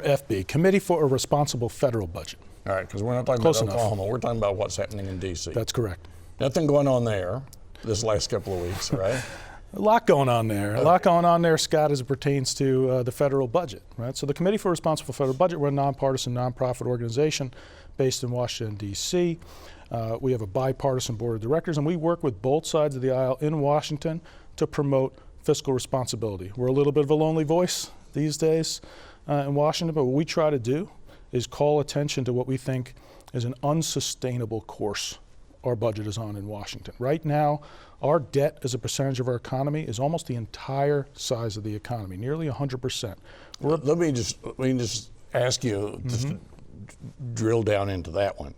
FB, Committee for a Responsible Federal Budget. All right, because we're not talking Close about enough. Oklahoma. We're talking about what's happening in D.C. That's correct. Nothing going on there this last couple of weeks, right? A lot going on there. A lot going on there, Scott, as it pertains to the federal budget, right? So the Committee for a Responsible Federal Budget, we're a nonpartisan, nonprofit organization based in Washington, D.C. We have a bipartisan board of directors, and we work with both sides of the aisle in Washington to promote fiscal responsibility. We're a little bit of a lonely voice these days in Washington, but what we try to do is call attention to what we think is an unsustainable course our budget is on in Washington. Right now, our debt as a percentage of our economy is almost the entire size of the economy, nearly 100%. Let me just ask you, just to drill down into that one.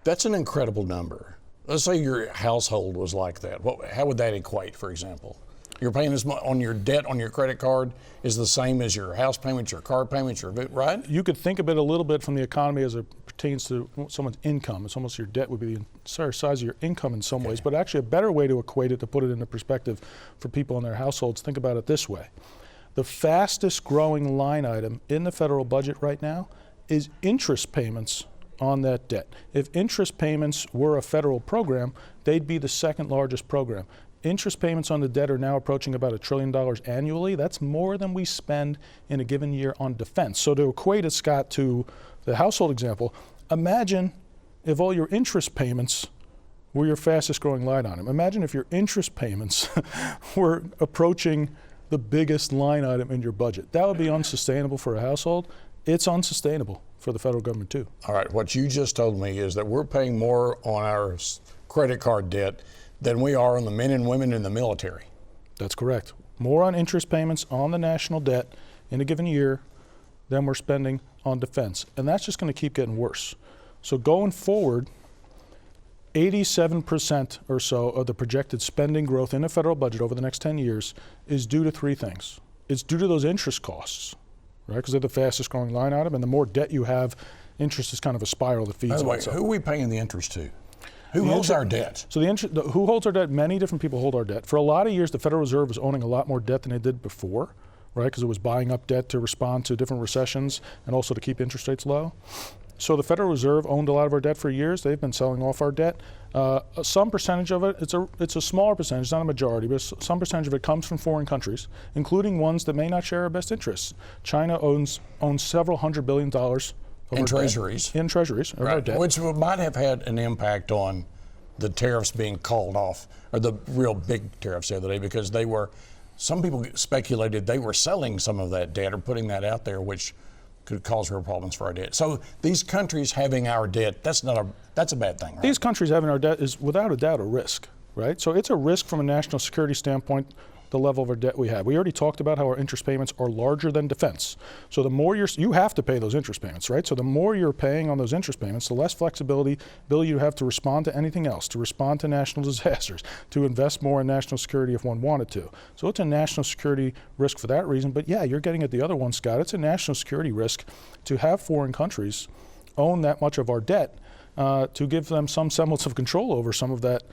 That's an incredible number. Let's say your household was like that. How would that equate, for example? You're paying as much on your debt on your credit card is the same as your house payments, your car payments, right? You could think of it a little bit from the economy as it pertains to someone's income. It's almost your debt would be the entire size of your income in some ways, but actually a better way to equate it, to put it into perspective for people in their households, think about it this way. The fastest growing line item in the federal budget right now is interest payments on that debt. If interest payments were a federal program, they'd be the second largest program. Interest payments on the debt are now approaching about $1 trillion annually. That's more than we spend in a given year on defense. So to equate it, Scott, to the household example, imagine if all your interest payments were your fastest growing line item. Imagine if your interest payments were approaching the biggest line item in your budget. That would be unsustainable for a household. It's unsustainable for the federal government too. All right, what you just told me is that we're paying more on our credit card debt than we are on the men and women in the military. That's correct. More on interest payments on the national debt in a given year than we're spending on defense. And that's just going to keep getting worse. So going forward, 87% or so of the projected spending growth in the federal budget over the next 10 years is due to three things. It's due to those interest costs, right? Because they're the fastest growing line item, and the more debt you have, interest is kind of a spiral that feeds By the way, itself. who are we paying the interest to? Who holds our debt? So who holds our debt? Many different people hold our debt. For a lot of years, the Federal Reserve was owning a lot more debt than it did before, right? Because it was buying up debt to respond to different recessions and also to keep interest rates low. So the Federal Reserve owned a lot of our debt for years. They've been selling off our debt. Some percentage of it, it's a smaller percentage, not a majority, but some percentage of it comes from foreign countries, including ones that may not share our best interests. China owns several $100 billion in treasuries. In treasuries of our debt. Which might have had an impact on the tariffs being called off, or the real big tariffs the other day, because some people speculated they were selling some of that debt or putting that out there, which could cause real problems for our debt. So these countries having our debt, that's a bad thing, right? These countries having our debt is without a doubt a risk, right? So it's a risk from a national security standpoint, the level of our debt we have. We already talked about how our interest payments are larger than defense. So the more you have to pay those interest payments, right? So the more you're paying on those interest payments, the less flexibility you have to respond to anything else, to respond to national disasters, to invest more in national security if one wanted to. So it's a national security risk for that reason. But yeah, you're getting at the other one, Scott. It's a national security risk to have foreign countries own that much of our debt, to give them some semblance of control over some of that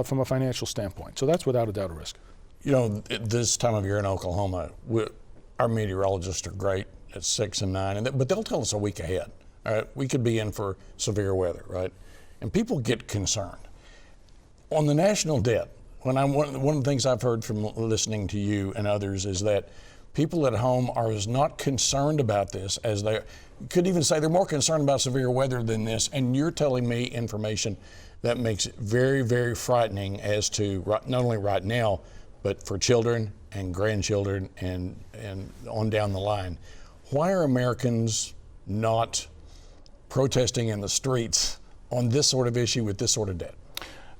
from a financial standpoint. So that's without a doubt a risk. You know, this time of year in Oklahoma, our meteorologists are great at 6 and 9, but they'll tell us a week ahead. All right? We could be in for severe weather, right? And people get concerned. On the national debt, one of the things I've heard from listening to you and others is that people at home are as not concerned about this as they could even say they're more concerned about severe weather than this. And you're telling me information that makes it very, very frightening as to not only right now, but for children and grandchildren and on down the line. Why are Americans not protesting in the streets on this sort of issue with this sort of debt?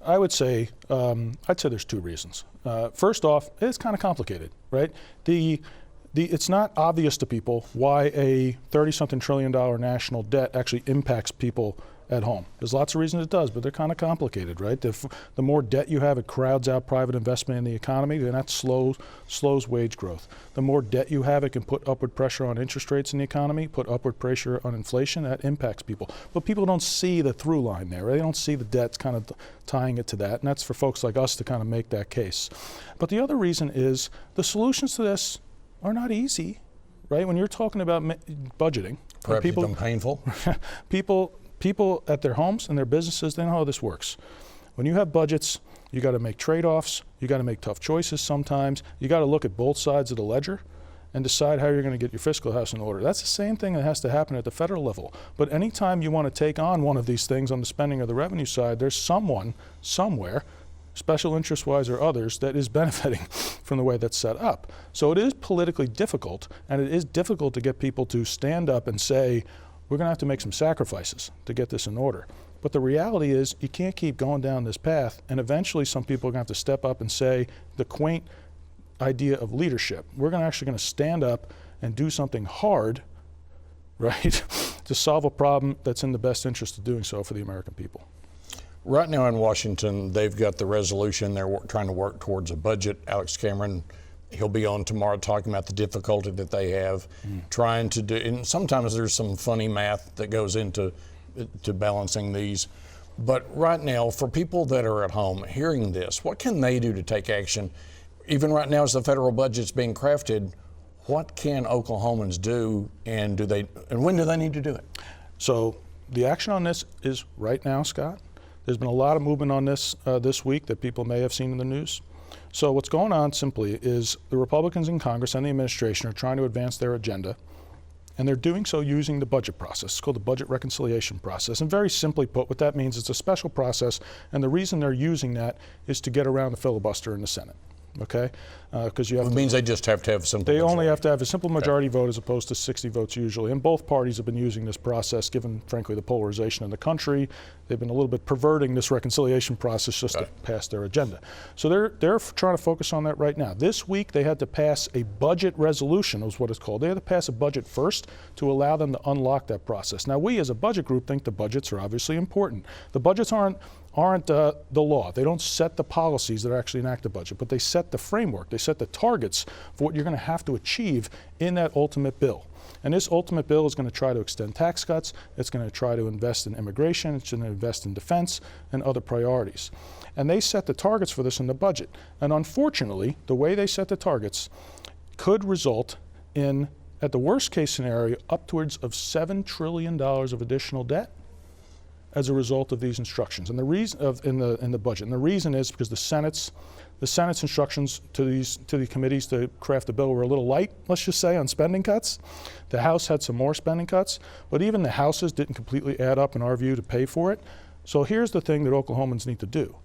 I would say, I'd say there's two reasons. First off, it's kind of complicated, right? It's not obvious to people why a 30-something trillion dollar national debt actually impacts people at home. There's lots of reasons it does, but they're kind of complicated, right? The more debt you have, it crowds out private investment in the economy, and that slows wage growth. The more debt you have, it can put upward pressure on interest rates in the economy, put upward pressure on inflation. That impacts people. But people don't see the through line there, right? They don't see the debts kind of tying it to that, and that's for folks like us to kind of make that case. But the other reason is the solutions to this are not easy, right? When you're talking about budgeting, Perhaps even painful. people at their homes and their businesses, they know how this works. When you have budgets, you got to make trade-offs. You got to make tough choices sometimes. You got to look at both sides of the ledger and decide how you're going to get your fiscal house in order. That's the same thing that has to happen at the federal level. But anytime you want to take on one of these things on the spending or the revenue side, there's someone, somewhere, special interest-wise or others, that is benefiting from the way that's set up. So it is politically difficult, and it is difficult to get people to stand up and say, we're going to have to make some sacrifices to get this in order. But the reality is you can't keep going down this path, and eventually some people are going to have to step up and say the quaint idea of leadership. We're actually going to stand up and do something hard, right, to solve a problem that's in the best interest of doing so for the American people. Right now in Washington, they've got the resolution. They're trying to work towards a budget. Alex Cameron, he'll be on tomorrow talking about the difficulty that they have trying to do. And sometimes there's some funny math that goes into balancing these. But right now, for people that are at home hearing this, what can they do to take action? Even right now, as the federal budget's being crafted, what can Oklahomans do, and when do they need to do it? So the action on this is right now, Scott. There's been a lot of movement on this this week that people may have seen in the news. So what's going on simply is the Republicans in Congress and the administration are trying to advance their agenda, and they're doing so using the budget process. It's called the budget reconciliation process. And very simply put, what that means is it's a special process, and the reason they're using that is to get around the filibuster in the Senate. Okay, because you have. It means they just have to have a simple They majority. only have to have a simple majority vote as opposed to 60 votes usually. And both parties have been using this process, given, frankly, the polarization in the country. They've been a little bit perverting this reconciliation process just to pass their agenda. So they're trying to focus on that right now. This week they had to pass a budget resolution, is what it's called. They had to pass a budget first to allow them to unlock that process. Now, we as a budget group think the budgets are obviously important. The budgets aren't the law. They don't set the policies that actually enact the budget, but they set the framework. They set the targets for what you're going to have to achieve in that ultimate bill. And this ultimate bill is going to try to extend tax cuts. It's going to try to invest in immigration. It's going to invest in defense and other priorities. And they set the targets for this in the budget. And unfortunately, the way they set the targets could result in, at the worst case scenario, upwards of $7 trillion of additional debt as a result of these instructions, and the reason in the budget. And the reason is because the Senate's instructions to the committees to craft the bill were a little light, let's just say, on spending cuts. The House had some more spending cuts, but even the House's didn't completely add up, in our view, to pay for it. So here's the thing that Oklahomans need to do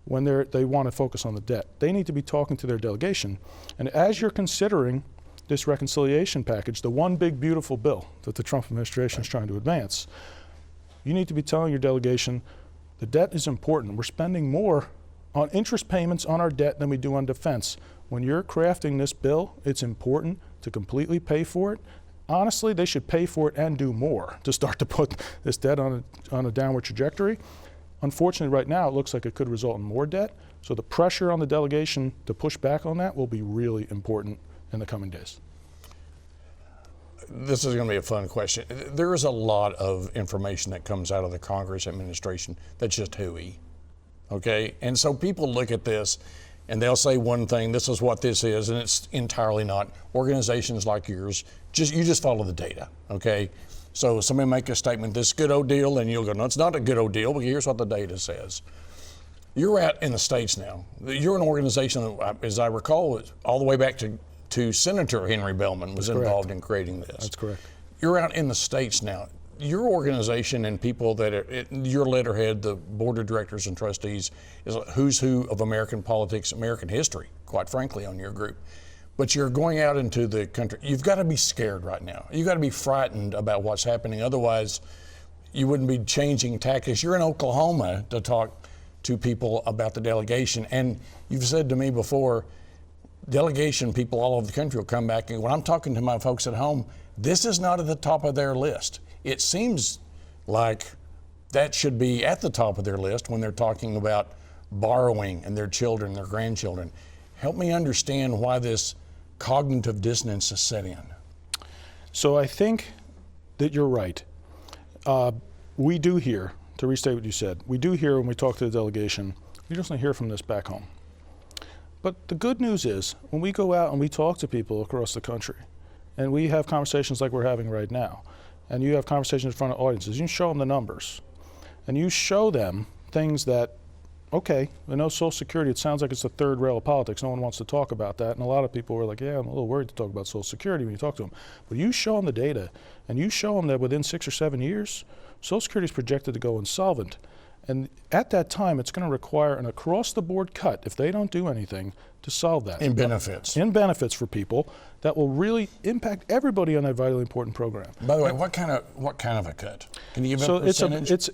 when they want to focus on the debt. They need to be talking to their delegation, and as you're considering this reconciliation package, the one big beautiful bill that the Trump administration is trying to advance, you need to be telling your delegation the debt is important. We're spending more on interest payments on our debt than we do on defense. When you're crafting this bill, it's important to completely pay for it. Honestly, they should pay for it and do more to start to put this debt on a downward trajectory. Unfortunately, right now, it looks like it could result in more debt. So the pressure on the delegation to push back on that will be really important in the coming days. This is going to be a fun question. There is a lot of information that comes out of the Congress administration that's just hooey, okay? And so people look at this and they'll say one thing, this is what this is, and it's entirely not. Organizations like yours, you just follow the data, okay? So somebody make a statement, this is a good old deal, and you'll go, no, it's not a good old deal, but here's what the data says. You're out in the States now. You're an organization that, as I recall, all the way back to Senator Henry Bellman was involved in creating this. That's correct. You're out in the States now. Your organization and people that are, your letterhead, the board of directors and trustees, is a who's who of American politics, American history, quite frankly, on your group. But you're going out into the country. You've got to be scared right now. You've got to be frightened about what's happening. Otherwise, you wouldn't be changing tactics. You're in Oklahoma to talk to people about the delegation. And you've said to me before, delegation people all over the country will come back, and when I'm talking to my folks at home, this is not at the top of their list. It seems like that should be at the top of their list when they're talking about borrowing and their children, their grandchildren. Help me understand why this cognitive dissonance is set in. So I think that you're right. We do hear, to restate what you said, we do hear when we talk to the delegation, we just don't hear from this back home. But the good news is, when we go out and we talk to people across the country, and we have conversations like we're having right now, and you have conversations in front of audiences, you show them the numbers, and you show them things that, okay, I know Social Security, it sounds like it's the third rail of politics. No one wants to talk about that. And a lot of people were like, yeah, I'm a little worried to talk about Social Security when you talk to them. But you show them the data, and you show them that within 6 or 7 years, Social Security is projected to go insolvent. And at that time, it's going to require an across-the-board cut, if they don't do anything, to solve that. In benefits. In benefits for people that will really impact everybody on that vitally important program. By the way, what kind of a cut? Can you give a percentage? It's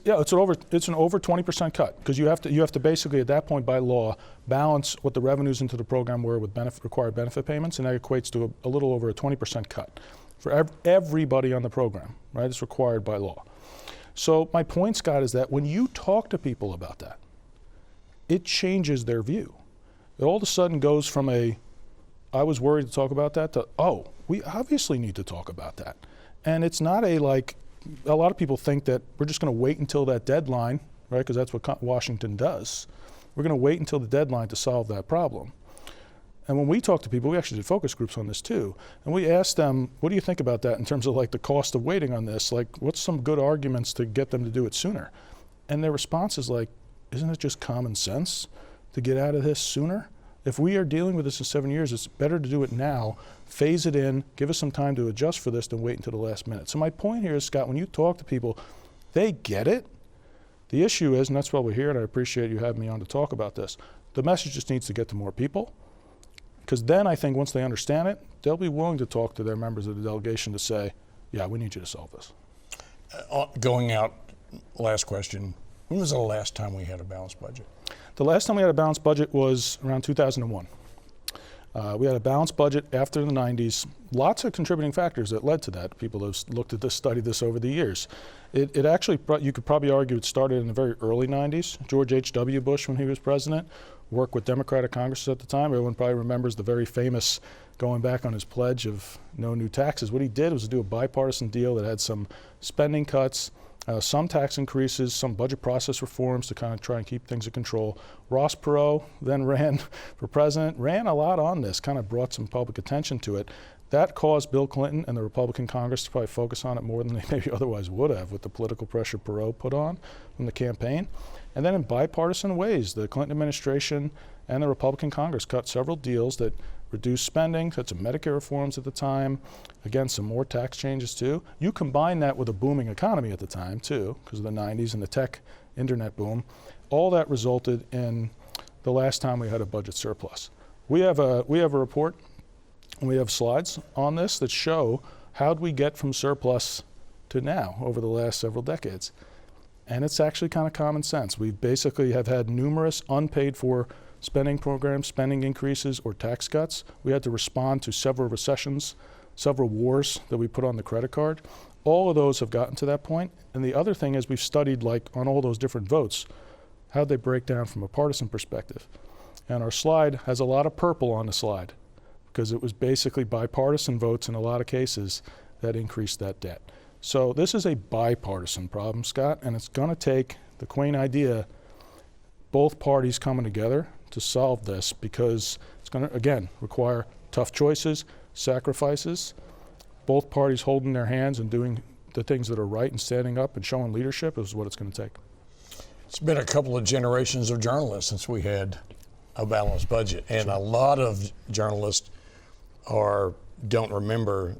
an over 20% cut, because you have to basically at that point by law balance what the revenues into the program were with required benefit payments, and that equates to a little over a 20% cut for everybody on the program, right? It's required by law. So my point, Scott, is that when you talk to people about that, it changes their view. It all of a sudden goes from I was worried to talk about that to, oh, we obviously need to talk about that. And it's not a lot of people think that we're just going to wait until that deadline, right? Because that's what Washington does. We're going to wait until the deadline to solve that problem. And when we talk to people, we actually did focus groups on this too, and we asked them, what do you think about that in terms of the cost of waiting on this? What's some good arguments to get them to do it sooner? And their response is isn't it just common sense to get out of this sooner? If we are dealing with this in 7 years, it's better to do it now, phase it in, give us some time to adjust for this than wait until the last minute. So my point here is, Scott, when you talk to people, they get it. The issue is, and that's why we're here, and I appreciate you having me on to talk about this, the message just needs to get to more people. Because then I think once they understand it, they'll be willing to talk to their members of the delegation to say, yeah, we need you to solve this. Going out, last question. When was the last time we had a balanced budget? The last time we had a balanced budget was around 2001. We had a balanced budget after the 90s. Lots of contributing factors that led to that. People have looked at this, studied this over the years. It actually, you could probably argue it started in the very early 90s. George H.W. Bush, when he was president, worked with Democratic Congresses at the time. Everyone probably remembers the very famous going back on his pledge of no new taxes. What he did was to do a bipartisan deal that had some spending cuts, some tax increases, some budget process reforms to kind of try and keep things in control. Ross Perot then ran for president, ran a lot on this, kind of brought some public attention to it. That caused Bill Clinton and the Republican Congress to probably focus on it more than they maybe otherwise would have with the political pressure Perot put on from the campaign. And then in bipartisan ways, the Clinton administration and the Republican Congress cut several deals that reduced spending, cut some Medicare reforms at the time, again, some more tax changes too. You combine that with a booming economy at the time too, because of the 90s and the tech internet boom. All that resulted in the last time we had a budget surplus. We have a report, and we have slides on this that show how'd we get from surplus to now over the last several decades. And it's actually kind of common sense. We basically have had numerous unpaid for spending programs, spending increases, or tax cuts. We had to respond to several recessions, several wars that we put on the credit card. All of those have gotten to that point. And the other thing is we've studied, on all those different votes, how'd they break down from a partisan perspective. And our slide has a lot of purple on the slide because it was basically bipartisan votes in a lot of cases that increased that debt. So this is a bipartisan problem, Scott, and it's going to take the quaint idea, both parties coming together to solve this, because it's going to, again, require tough choices, sacrifices, both parties holding their hands and doing the things that are right and standing up and showing leadership is what it's going to take. It's been a couple of generations of journalists since we had a balanced budget, and a lot of journalists don't remember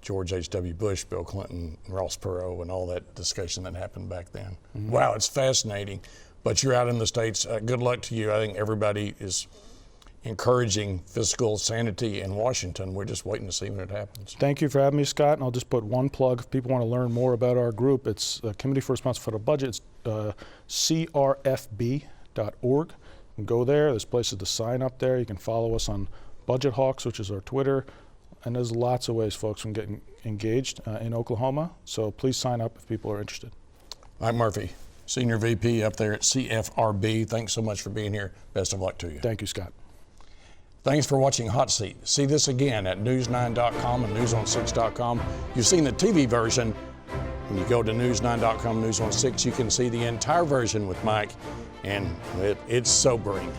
George H.W. Bush, Bill Clinton, Ross Perot, and all that discussion that happened back then. Mm-hmm. Wow, it's fascinating. But you're out in the States. Good luck to you. I think everybody is encouraging fiscal sanity in Washington. We're just waiting to see when it happens. Thank you for having me, Scott. And I'll just put one plug. If people want to learn more about our group, it's Committee for Responsible Federal Budget. It's crfb.org. You can go there. There's places to sign up there. You can follow us on Budget Hawks, which is our Twitter. And there's lots of ways folks can get engaged in Oklahoma. So please sign up if people are interested. Mike Murphy, Senior VP up there at CFRB. Thanks so much for being here. Best of luck to you. Thank you, Scott. Thanks for watching Hot Seat. See this again at news9.com and newson6.com. You've seen the TV version. When you go to news9.com, News on 6, you can see the entire version with Mike, and it's sobering.